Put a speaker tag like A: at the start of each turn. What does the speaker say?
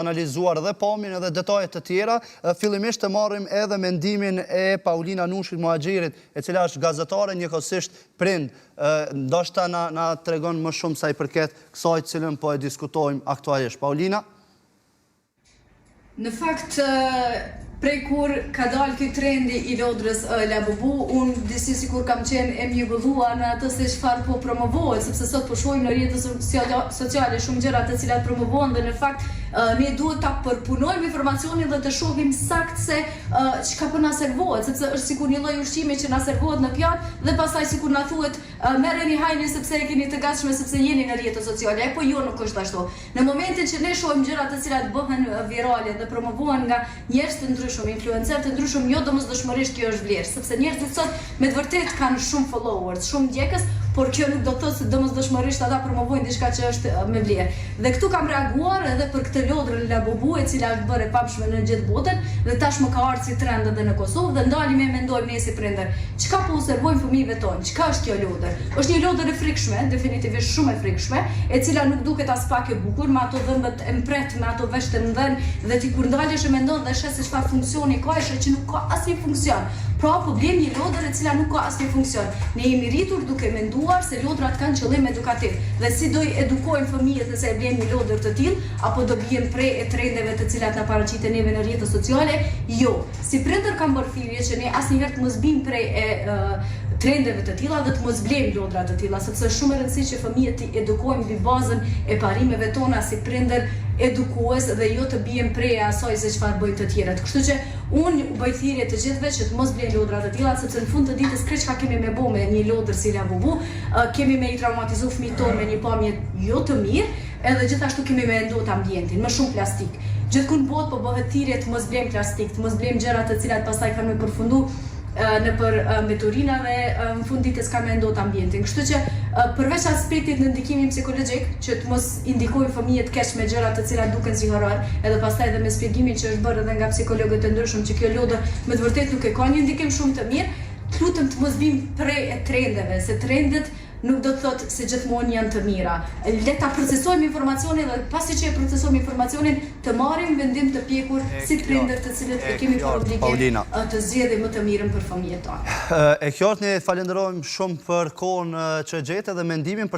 A: analizuar edhe pamjen edhe detajet të tjera. Fillimisht të marrim edhe mendimin e Paulina Nushit Muhaxhirit, e cila është gazetare, njëkohësisht prind. Ndoshta na tregon më shumë sa i përket kësaj cilën po e diskutojmë aktualisht. Paulina?
B: Në fakt, prej kur ka dalë këtë trendi i lodrës Labubu, unë disi si kur kam qenë e mjëgëllua në atë se çfarë po promovohet, sepse sot po shohim në rrjetet sociale shumë gjëra të cilat promovohen dhe në fakt ne duhet ta përpunojmë informacionin dhe të shohim sakt se çka po na servohet, sepse është sikur një lloj ushqimi që na servohet në pjatë dhe pastaj sikur na thuhet merreni hajni sepse e keni të gatshme sepse jeni në rrjetet sociale. Po jo, nuk është ashtu. Në momentin që ne shohim gjëra të cilat bëhen virale dhe promovohen nga njerëz të ndryshëm, influencer të ndryshëm, jo domosdoshmërisht kjo është vlerë, sepse njerëzit sot me të vërtetë kanë shumë followers, shumë ndjekës, por kjo nuk do të thotë se domosdoshmërisht ata promovojnë diçka që është me vlerë. Dhe këtu kam reaguar edhe për këtë lodrën Labubu, e cila është bërë e pamshme në gjithë botën dhe tashmë ka ardhur si trend edhe në Kosovë dhe ndalim e mendojmë ne si prindër, çka po u servojmë fëmijëve tonë, çka është kjo lodër? Është një lodër e frikshme, definitivisht shumë e frikshme, e cila nuk duket as pak e bukur, me ato dhëmbët e mpret, me ato veshët e mëdhen, dhe ti kur ndalesh e mendon dhe shes se çfarë funksioni ka, është që nuk ka asnjë funksion. Pra problem një lodër e cila nuk ka asnjë funksion. Ne jemi rritur duke menduar se lodrat kanë qëllim edukativ. Dhe si do i edukojmë fëmijët nëse e blejmë një lodër të tillë, apo do bien prej e trendeve të cilat na paraqiten neve në rrjetet sociale? Jo. Si prindër kam bërë thirrje që ne asnjëherë të mos bim prej trendeve të tilla dhe të mos blejmë lodra të tilla, sepse është shumë e rëndësishme që fëmijët të edukojmë mbi bazën e parimeve tona si prindër edukues dhe jo të bijem prej asaj se çfarë bëjnë të tjerët. Kështu që unë u bëj thirrje të gjithëve që të mos blejnë lodra të tilla, sepse në fund të ditës krejt çka kemi me bëu me një lodër si Labubu, kemi me i traumatizuar fëmijët tonë me një pamje jo të mirë, edhe gjithashtu kemi me ndot ambientin, më shumë plastik. Gjithkund botë po bëhet thirrje të mos blejmë plastik, të mos blejmë gjëra të cilat pastaj kanë me përfundu në për meturina dhe në fund ditës ka me ndot ambientin. Kështu që përveç aspektit në ndikimin psikologjik, që të mos indikojnë fëmijët keq me gjëra të cilat duken si horror, edhe pastaj edhe me shpjegimin që është bërë edhe nga psikologët e ndryshëm që kjo lodër me të vërtetë nuk e ka një ndikim shumë të mirë, lutem të mos bim prej e trendeve, se trendet nuk do të thotë se gjithmonë janë të mira. Le ta procesojmë informacionin dhe pasi që e procesojmë informacionin, të marrim vendim të pjekur si prindër të cilët e kemi për obligim të zgjedhim më të mirën për fëmijët tonë.
A: E qartë, ne falenderojmë shumë për kohën që gjetë dhe mendimin